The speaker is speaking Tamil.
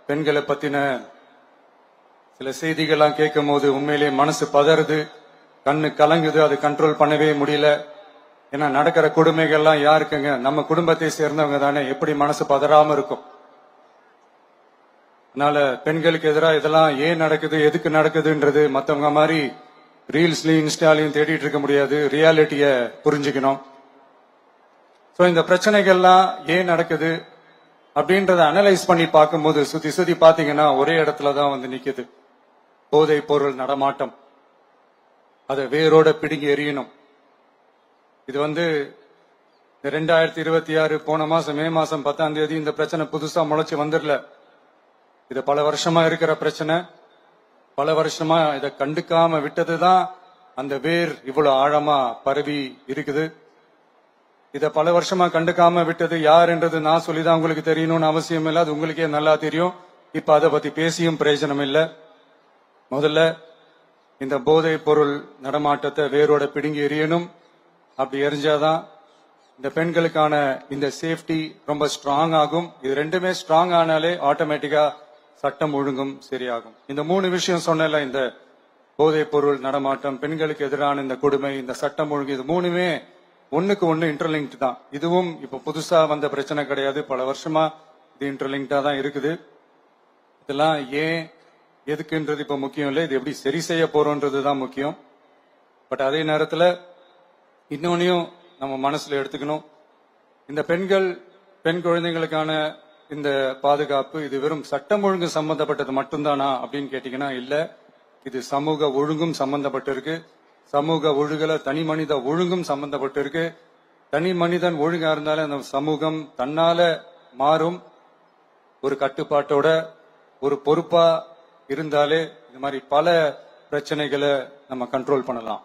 பெண்களை பத்தின சில செய்திகள்லாம் கேட்கும் போது உண்மையிலே மனசு பதறுது, கண்ணு கலங்குது, அது கண்ட்ரோல் பண்ணவே முடியல. ஏன்னா நடக்கிற கொடுமைகள்லாம் யாருக்குங்க? நம்ம குடும்பத்தை சேர்ந்தவங்க தானே, எப்படி மனசு பதறாம இருக்கும்? அதனால பெண்களுக்கு எதிராக இதெல்லாம் ஏன் நடக்குது, எதுக்கு நடக்குதுன்றது மத்தவங்க மாதிரி ரீல்ஸ்லயும் இன்ஸ்டாலையும் தேடிட்டு இருக்க முடியாது. ரியாலிட்டிய புரிஞ்சுக்கணும். சோ இந்த பிரச்சனைகள்லாம் ஏன் நடக்குது அப்படின்றத அனலைஸ் பண்ணி பார்க்கும்போது சுத்தி பாத்தீங்கன்னா ஒரே இடத்துலதான் வந்து நிக்குது. போதை பொருள் நடமாட்டம், அதை வேரோட பிடுங்கி எறியணும். இது வந்து 2026 போன மாசம் மே மாசம் 10ஆம் தேதி இந்த பிரச்சனை புதுசா முளைச்சு வந்துடல. இது பல வருஷமா இருக்கிற பிரச்சனை. பல வருஷமா இதை கண்டுக்காம விட்டதுதான் அந்த வேர் இவ்வளவு ஆழமா பரவி இருக்குது. இத பல வருஷமா கண்டுக்காம விட்டது யார் என்றது நான் சொல்லிதான் உங்களுக்கு தெரியணும்னு அவசியம் இல்லை, அது உங்களுக்கே நல்லா தெரியும். இப்ப அதை பத்தி பேசியும் பிரயோஜனம் இல்லை. முதல்ல இந்த போதை பொருள் நடமாட்டத்தை வேரோட பிடுங்கி எறியணும். அப்படி எரிஞ்சாதான் இந்த பெண்களுக்கான இந்த சேஃப்டி ரொம்ப ஸ்ட்ராங் ஆகும். இது ரெண்டுமே ஸ்ட்ராங் ஆனாலே ஆட்டோமேட்டிக்கா சட்டம் ஒழுங்கும் சரியாகும். இந்த 3 விஷயம் சொன்னல, இந்த போதை பொருள் நடமாட்டம், பெண்களுக்கு எதிரான இந்த கொடுமை, இந்த சட்டம் ஒழுங்கு, இது 3மே ஒண்ணுக்கு ஒண்ணு இன்டர்லிங்க்ட் தான். இதுவும் இப்ப புதுசா வந்த பிரச்சனை கிடையாது, பல வருஷமா இது இன்டர்லிங்க்டா தான் இருக்குது. இதெல்லாம் ஏன் எதுக்குன்றது இப்ப முக்கியம் இல்லை, இது எப்படி சரி செய்ய போறோம்ன்றது தான் முக்கியம். பட் அதே நேரத்துல இன்னொன்னையும் நம்ம மனசுல எடுத்துக்கணும். இந்த பெண் குழந்தைகளுக்கான இந்த பாதுகாப்பு இது வெறும் சட்டம் ஒழுங்கு சம்பந்தப்பட்டது மட்டும்தானா அப்படின்னு கேட்டீங்கன்னா இல்ல. இது சமூக ஒழுங்கும் சம்பந்தப்பட்டிருக்கு. சமூக ஒழுங்குல தனி மனித ஒழுங்கும் சம்பந்தப்பட்டிருக்கு. தனி மனிதன் ஒழுங்கா இருந்தாலே அந்த சமூகம் தன்னால மாறும். ஒரு கட்டுப்பாட்டோட ஒரு பொறுப்பா இருந்தாலே இது மாதிரி பல பிரச்சனைகளை நம்ம கண்ட்ரோல் பண்ணலாம்.